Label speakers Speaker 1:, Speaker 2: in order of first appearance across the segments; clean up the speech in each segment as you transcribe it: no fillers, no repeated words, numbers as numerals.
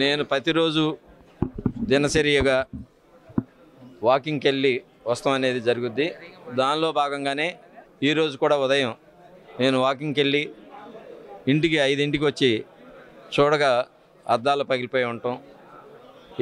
Speaker 1: నేను ప్రతిరోజు దినచర్యగా వాకింగ్కి వెళ్ళి వస్తాం అనేది జరుగుద్ది. దానిలో భాగంగానే ఈరోజు కూడా ఉదయం నేను వాకింగ్కి వెళ్ళి ఇంటికి 5ంటికి వచ్చి చూడగా అద్దాలు పగిలిపోయి ఉంటాం.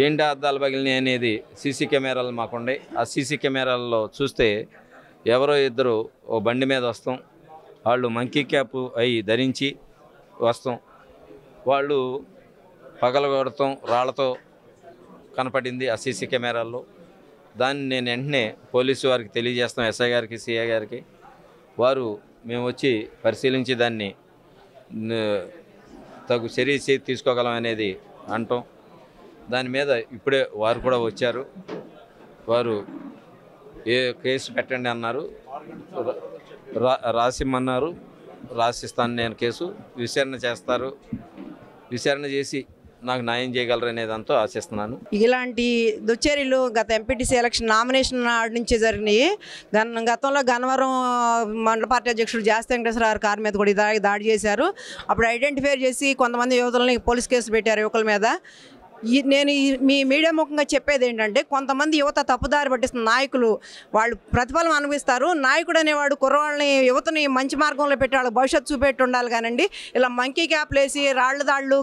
Speaker 1: ఏంటి అద్దాలు పగిలినాయి అనేది సీసీ కెమెరాలు మాకుండే. ఆ సీసీ కెమెరాల్లో చూస్తే ఎవరో ఇద్దరు ఓ బండి మీద వస్తాం, వాళ్ళు మంకీ క్యాప్ అవి ధరించి వస్తాం, వాళ్ళు పగలగొడతాం రాళ్లతో కనపడింది ఆ సీసీ కెమెరాల్లో. దాన్ని నేను వెంటనే పోలీసు వారికి తెలియజేస్తాం, ఎస్ఐ గారికి, సిఐ గారికి. వారు మేము వచ్చి పరిశీలించి దాన్ని తగు చర్య తీసుకోగలం అనేది అంటాం. దాని మీద ఇప్పుడే వారు కూడా వచ్చారు. వారు కేసు పెట్టండి అన్నారు, రాసిమ్మన్నారు. రాసిస్తాను నేను కేసు. విచారణ చేస్తారు, విచారణ చేసి నాకు న్యాయం చేయగలరు అనేదంతా ఆశిస్తున్నాను.
Speaker 2: ఇలాంటి దుశ్చర్యలు గత ఎంపీటీసీ ఎలక్షన్ నామినేషన్ నాటి నుంచే జరిగినాయి. గతంలో గన్నవరం మండల పార్టీ అధ్యక్షుడు జాస్తి వెంకటేశ్వర కారు మీద కూడా దాడి చేశారు. అప్పుడు ఐడెంటిఫై చేసి కొంతమంది యువతులని పోలీస్ కేసు పెట్టారు యువకుల మీద. నేను మీ మీడియా ముఖంగా చెప్పేది ఏంటంటే, కొంతమంది యువత తప్పుదారి పట్టిస్తున్న నాయకులు వాళ్ళు ప్రతిఫలం అనుభవిస్తారు. నాయకుడు అనేవాడు కుర్రవాళ్ళని యువతని మంచి మార్గంలో పెట్టి వాళ్ళకి భవిష్యత్తు చూపెట్టి ఉండాలి. కానండి ఇలా మంకీ క్యాప్లు వేసి రాళ్ల దాడులు,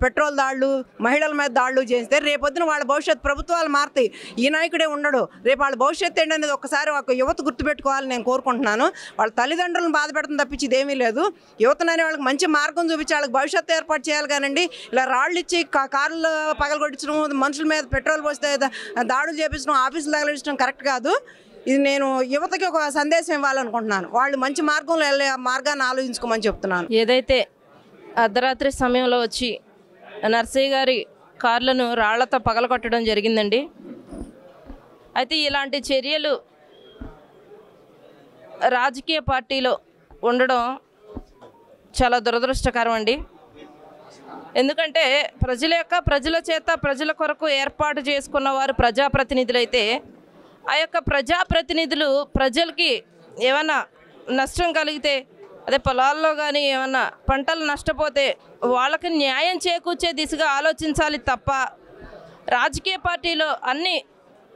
Speaker 2: పెట్రోల్ దాడులు, మహిళల మీద దాడులు చేస్తే రేపొద్దున వాళ్ళ భవిష్యత్తు ప్రభుత్వాలు మారుతాయి. ఈ నాయకుడే ఉండడు. రేపు వాళ్ళ భవిష్యత్తు ఏంటనేది ఒకసారి ఒక యువత గుర్తుపెట్టుకోవాలని నేను కోరుకుంటున్నాను. వాళ్ళ తల్లిదండ్రులను బాధ పెడతాం తప్పించి ఇదేమీ లేదు. యువతననే వాళ్ళకి మంచి మార్గం చూపించి వాళ్ళకి భవిష్యత్తు ఏర్పాటు చేయాలి. కానండి ఇలా రాళ్ళు ఇచ్చి కార్లు పగలగొట్టించడం, మనుషుల మీద పెట్రోల్ పోస్తే దాడులు చేపించడం, ఆఫీసులు తగలించడం కరెక్ట్ కాదు. ఇది నేను యువతకి ఒక సందేశం ఇవ్వాలనుకుంటున్నాను. వాళ్ళు మంచి మార్గంలో వెళ్ళే మార్గాన్ని ఆలోచించుకోమని చెప్తున్నాను.
Speaker 3: ఏదైతే అర్ధరాత్రి సమయంలో వచ్చి నర్సయ్య గారి కార్లను రాళ్లతో పగలగొట్టడం జరిగిందండి. అయితే ఇలాంటి చర్యలు రాజకీయ పార్టీలో ఉండడం చాలా దురదృష్టకరం అండి. ఎందుకంటే ప్రజల చేత ప్రజల కొరకు ఏర్పాటు చేసుకున్న వారు ప్రజాప్రతినిధులైతే ఆ యొక్క ప్రజాప్రతినిధులు ప్రజలకి ఏమైనా నష్టం కలిగితే, అదే పొలాల్లో కానీ ఏమన్నా పంటలు నష్టపోతే వాళ్ళకి న్యాయం చేకూర్చే దిశగా ఆలోచించాలి తప్ప రాజకీయ పార్టీలో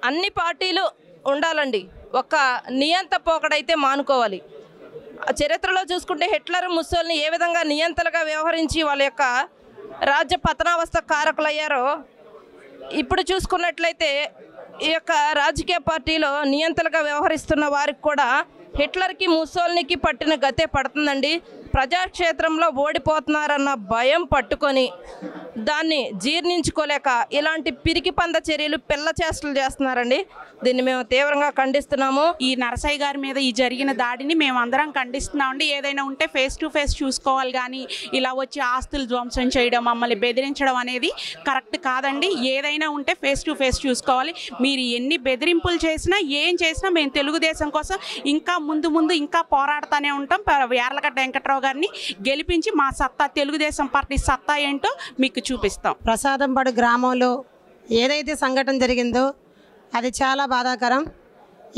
Speaker 3: అన్ని పార్టీలు ఉండాలండి. ఒక నియంత పోకడైతే మానుకోవాలి. చరిత్రలో చూసుకుంటే హిట్లర్, ముస్సోల్ని ఏ విధంగా నియంతలుగా వ్యవహరించి వాళ్ళ యొక్క రాజ్య పతనావస్థ కారకులయ్యారో, ఇప్పుడు చూసుకున్నట్లయితే ఈ యొక్క రాజకీయ పార్టీలో నియంతలుగా వ్యవహరిస్తున్న వారికి కూడా హిట్లర్కి, ముస్సోల్నికి పట్టిన గతే పడుతుందండి. ప్రజాక్షేత్రంలో ఓడిపోతున్నారన్న భయం పట్టుకొని దాన్ని జీర్ణించుకోలేక ఇలాంటి పిరికి పంద చర్యలు, పిల్ల చేష్టలు చేస్తున్నారండి. దీన్ని మేము తీవ్రంగా ఖండిస్తున్నాము.
Speaker 4: ఈ నరసయ్య గారి మీద ఈ జరిగిన దాడిని మేము అందరం ఖండిస్తున్నామండి. ఏదైనా ఉంటే ఫేస్ టు ఫేస్ చూసుకోవాలి, కానీ ఇలా వచ్చి ఆస్తులు ధ్వంసం చేయడం, మమ్మల్ని బెదిరించడం అనేది కరెక్ట్ కాదండి. ఏదైనా ఉంటే ఫేస్ టు ఫేస్ చూసుకోవాలి. మీరు ఎన్ని బెదిరింపులు చేసినా, ఏం చేసినా మేము తెలుగుదేశం కోసం ఇంకా ముందు ఇంకా పోరాడుతూనే ఉంటాం. యార్లగడ్డ వెంకట్రావు గారిని గెలిపించి మా సత్తా, తెలుగుదేశం పార్టీ సత్తా ఏంటో మీకు చూపిస్తాం.
Speaker 5: ప్రసాదంపాడు గ్రామంలో ఏదైతే సంఘటన జరిగిందో అది చాలా బాధాకరం.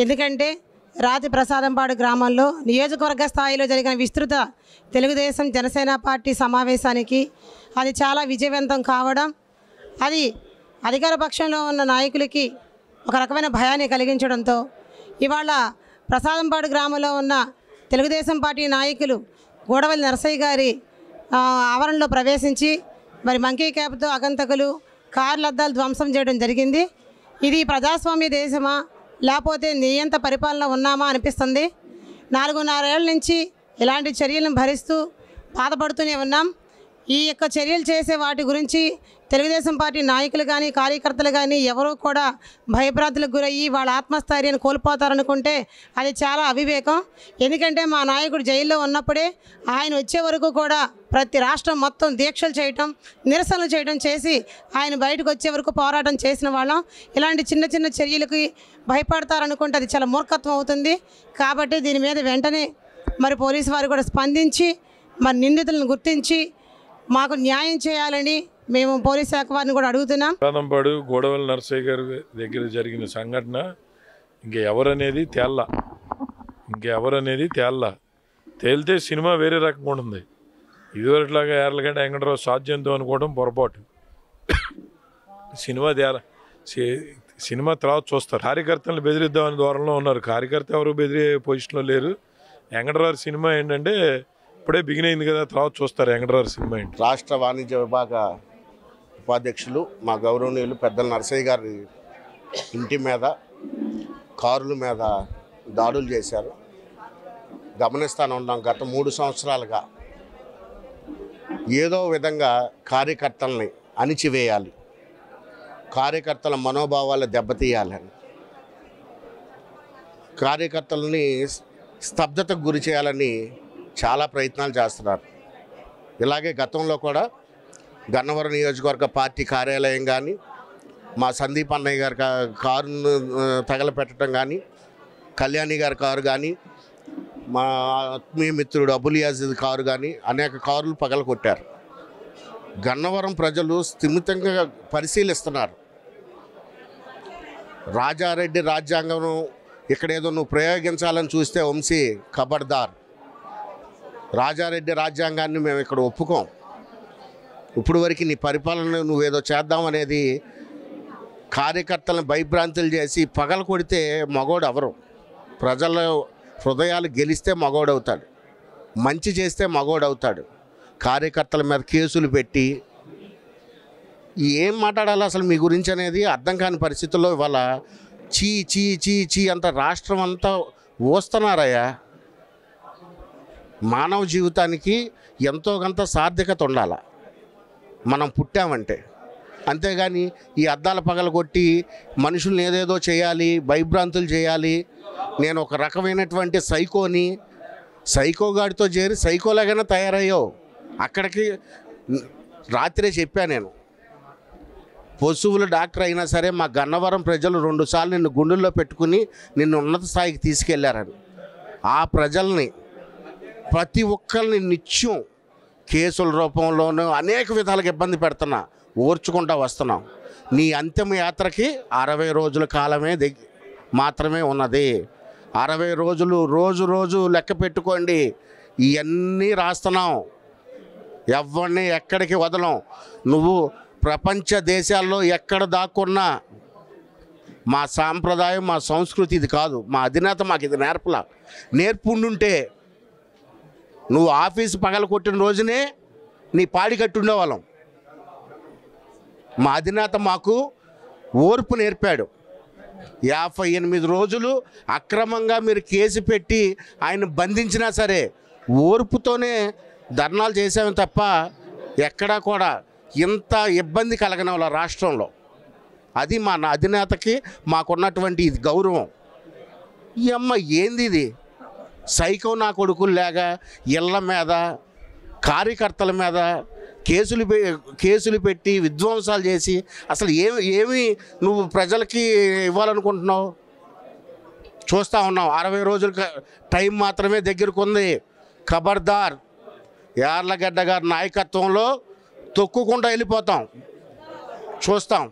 Speaker 5: ఎందుకంటే రాతి ప్రసాదంపాడు గ్రామంలో నియోజకవర్గ స్థాయిలో జరిగిన విస్తృత తెలుగుదేశం జనసేన పార్టీ సమావేశానికి అది చాలా విజయవంతం కావడం, అది అధికార పక్షంలో ఉన్న నాయకులకి ఒక రకమైన భయాన్ని కలిగించడంతో ఇవాళ ప్రసాదంపాడు గ్రామంలో ఉన్న తెలుగుదేశం పార్టీ నాయకులు గూడవల్లి నరసయ్య గారి ఆవరణలో ప్రవేశించి మరి మంకీ క్యాప్తో అగంతకులు కార్ల అద్దాలు ధ్వంసం చేయడం జరిగింది. ఇది ప్రజాస్వామ్య దేశమా లేకపోతే నియంత పరిపాలన ఉన్నామా అనిపిస్తుంది. 4.5 ఏళ్ల నుంచి ఇలాంటి చర్యలను భరిస్తూ బాధపడుతూనే ఉన్నాం. ఈ యొక్క చర్యలు చేసే వాటి గురించి తెలుగుదేశం పార్టీ నాయకులు కానీ కార్యకర్తలు కానీ ఎవరూ కూడా భయభ్రాంతులకు గురయ్యి వాళ్ళ ఆత్మస్థైర్యాన్ని కోల్పోతారనుకుంటే అది చాలా అవివేకం. ఎందుకంటే మా నాయకుడు జైల్లో ఉన్నప్పుడే ఆయన వచ్చే వరకు కూడా ప్రతి రాష్ట్రం మొత్తం దీక్షలు చేయటం, నిరసనలు చేయడం చేసి ఆయన బయటకు వచ్చే వరకు పోరాటం చేసిన వాళ్ళం. ఇలాంటి చిన్న చర్యలకి భయపడతారనుకుంటే అది చాలా మూర్ఖత్వం అవుతుంది. కాబట్టి దీని మీద వెంటనే మరి పోలీసు వారు కూడా స్పందించి మరి నిందితులను గుర్తించి మాకు న్యాయం చేయాలని మేము పోలీస్ శాఖ వారిని కూడా అడుగుతున్నాం.
Speaker 6: ప్రసాదంపాడు గూడవల్లి నరసయ్య గారి దగ్గర జరిగిన సంఘటన ఇంకెవరనేది తేలితే సినిమా వేరే రకంగా ఉంటుంది. ఇదివరట్లాగా యార్లగడ్డ వెంకటరావు సాధ్యంతో అనుకోవడం పొరపాటు. సినిమా తర్వాత చూస్తారు. కార్యకర్తలను బెదిరిద్దామని దూరంలో ఉన్నారు. కార్యకర్త ఎవరు బెదిరే పొజిషన్లో లేరు. వెంకటరావు సినిమా ఏంటంటే ఇప్పుడే బిగిన్ అయింది కదా, తర్వాత చూస్తారు వెంకటరావు సినిమా ఏంటి.
Speaker 7: రాష్ట్ర వాణిజ్య విభాగ ఉపాధ్యక్షులు మా గౌరవనీయులు పెద్దల నరసయ్య గారి ఇంటి మీద కారుల మీద దాడులు చేశారు. గమనిస్తాను ఉన్నాం. గత 3 సంవత్సరాలుగా ఏదో విధంగా కార్యకర్తల్ని అణిచివేయాలి, కార్యకర్తల మనోభావాలు దెబ్బతీయాలని, కార్యకర్తలని స్తబ్దతకు గురి చేయాలని చాలా ప్రయత్నాలు చేస్తున్నారు. ఇలాగే గతంలో కూడా గన్నవరం నియోజకవర్గ పార్టీ కార్యాలయం కానీ, మా సందీప్ అన్నయ్య గారి కారును తగలపెట్టడం కానీ, కళ్యాణి గారి కారు కానీ, మా ఆత్మీయ మిత్రుడు అబుల్ యాజిద్ కారు కానీ అనేక కారులు పగలగొట్టారు. గన్నవరం ప్రజలు స్థిమితంగా పరిశీలిస్తున్నారు. రాజారెడ్డి రాజ్యాంగం ఇక్కడేదో నువ్వు ప్రయోగించాలని చూస్తే వంశీ ఖబర్దార్. రాజారెడ్డి రాజ్యాంగాన్ని మేము ఇక్కడ ఒప్పుకోం. ఇప్పుడు వరకు నీ పరిపాలన నువ్వేదో చేద్దామనేది కార్యకర్తలను భయభ్రాంతులు చేసి పగల కొడితే మగోడు ఎవరు? ప్రజల హృదయాలు గెలిస్తే మగోడవుతాడు, మంచి చేస్తే మగోడవుతాడు. కార్యకర్తల మీద కేసులు పెట్టి ఏం మాట్లాడాలి అసలు మీ గురించి అనేది అర్థం కాని పరిస్థితుల్లో ఇవాళ చీ చీ చీ చీ అంత రాష్ట్రం అంతా ఓస్తున్నారయ్యా. మానవ జీవితానికి ఎంతో కొంత సార్థకత ఉండాలి మనం పుట్టామంటే. అంతేగాని ఈ అద్దాల పగల కొట్టి మనుషుల్ని ఏదేదో చేయాలి, భయభ్రాంతులు చేయాలి. నేను ఒక రకమైనటువంటి సైకోగాడితో చేరి సైకోలాగానే తయారయ్యావు. అక్కడికి రాత్రే చెప్పాను నేను, పశువుల డాక్టర్ అయినా సరే మా గన్నవరం ప్రజలు 2 సార్లు నిన్ను గుండెల్లో పెట్టుకుని నిన్ను ఉన్నత స్థాయికి తీసుకెళ్లారని. ఆ ప్రజల్ని ప్రతి ఒక్కరిని నిత్యం కేసుల రూపంలోనూ అనేక విధాలుగా ఇబ్బంది పెడుతున్నా, ఓర్చుకుంటూ వస్తున్నాం. నీ అంతిమ యాత్రకి 60 రోజుల కాలమే మాత్రమే ఉన్నది. 60 రోజులు రోజు లెక్క పెట్టుకోండి. ఇవన్నీ రాస్తున్నాం, ఎవరిని ఎక్కడికి వదలం. నువ్వు ప్రపంచ దేశాల్లో ఎక్కడ దాక్కున్నా మా సాంప్రదాయం, మా సంస్కృతి ఇది కాదు. మా అధినేత మాకు ఇది నేర్పుండుంటే నువ్వు ఆఫీసు పగల కొట్టిన రోజునే నీ పాడి కట్టుండేవాళ్ళం. మా అధినేత మాకు ఓర్పు నేర్పాడు. 58 రోజులు అక్రమంగా మీరు కేసు పెట్టి ఆయన బంధించినా సరే ఓర్పుతోనే ధర్నాలు చేసాము తప్ప ఎక్కడా కూడా ఇంత ఇబ్బంది కలగని వాళ్ళ రాష్ట్రంలో. అది మా అధినేతకి మాకున్నటువంటి ఇది గౌరవం. ఈ అమ్మ ఏంది ఇది? సైకో నా కొడుకుల్లాగా ఇళ్ళ మీద కార్యకర్తల మీద కేసులు పెట్టి విధ్వంసాలు చేసి అసలు ఏమి నువ్వు ప్రజలకి ఇవ్వాలనుకుంటున్నావు? చూస్తూ ఉన్నాం. 60 రోజుల టైం మాత్రమే దగ్గరకు ఉంది. ఖబర్దార్. యార్లగడ్డ గారి నాయకత్వంలో తొక్కుకుంటూ వెళ్ళిపోతాం. చూస్తాం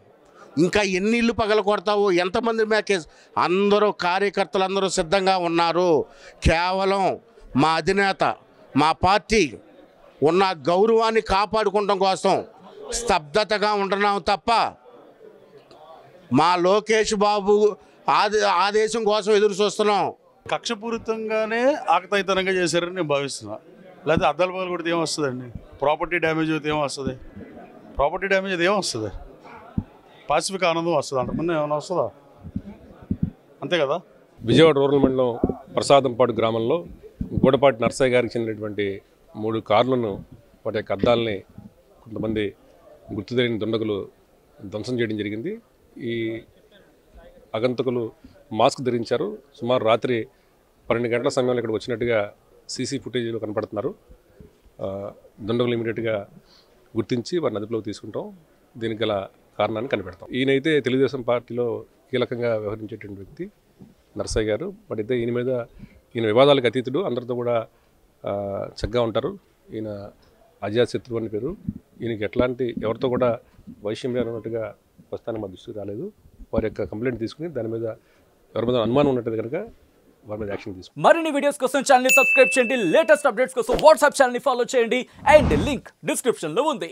Speaker 7: ఇంకా ఎన్ని ఇళ్ళు పగల కొడతావు, ఎంతమంది మీద కేసు. అందరూ కార్యకర్తలందరూ సిద్ధంగా ఉన్నారు. కేవలం మా అధినేత, మా పార్టీ ఉన్న గౌరవాన్ని కాపాడుకోవడం కోసం స్తబ్దతగా ఉంటున్నాం తప్ప మా లోకేష్ బాబు ఆదేశం కోసం ఎదురు చూస్తున్నాం.
Speaker 8: కక్షపూరితంగానే ఆకతాయితనంగా చేశారని నేను భావిస్తున్నా. లేకపోతే అద్దాల పగలు కొడితే ఏమొస్తుందండి? ప్రాపర్టీ డ్యామేజ్ అయితే ఏమొస్తుంది? ప్రాపర్టీ డ్యామేజ్ అయితే ఏమొస్తుంది? పాసిఫిక్ ఆనందం వస్తుంది, అంతకుముందు ఏమైనా వస్తుందా? అంతే కదా.
Speaker 9: విజయవాడ రూరల్ మండలం ప్రసాదంపాడు గ్రామంలో గూడపాటి నరసయ్య గారికి చెందినటువంటి 3 కార్లను, వాటి యొక్క అద్దాలని కొంతమంది గుర్తు తెలియని దుండగులు ధ్వంసం చేయడం జరిగింది. ఈ ఆగంతకులు మాస్క్ ధరించారు. సుమారు రాత్రి 12 గంటల సమయంలో ఇక్కడికి వచ్చినట్టుగా సీసీ ఫుటేజీలో కనపడుతున్నారు. దుండగులు ఇమీడియట్గా గుర్తించి వారిని అదుపులోకి తీసుకుంటాం. దీనికి గల కారణాన్ని కనిపెడతాం. ఈయనైతే తెలుగుదేశం పార్టీలో కీలకంగా వ్యవహరించేటువంటి వ్యక్తి నరసయ్య గారు. బట్ అయితే ఈయన వివాదాలకు అతీతుడు, అందరితో కూడా చక్కగా ఉంటారు. ఈయన అజాతశత్రువు అని పేరు. ఈయనకి ఎవరితో కూడా వైషమ్యం అన్నట్టుగా ప్రస్తుతానికి మా దృష్టికి రాలేదు. వారి యొక్క కంప్లైంట్ తీసుకుని దాని మీద ఎవరి మీద అనుమానం ఉన్నట్టు కనుక వారి మీద యాక్షన్ తీసుకుంటాం.
Speaker 10: మరిన్ని వీడియోస్ కోసం ఛానల్ సబ్స్క్రైబ్ చేయండి. లేటెస్ట్ అప్డేట్స్ కోసం వాట్సాప్ ఛానల్ ఫాలో చేయండి. అండ్ లింక్ డిస్క్రిప్షన్ లో ఉంది.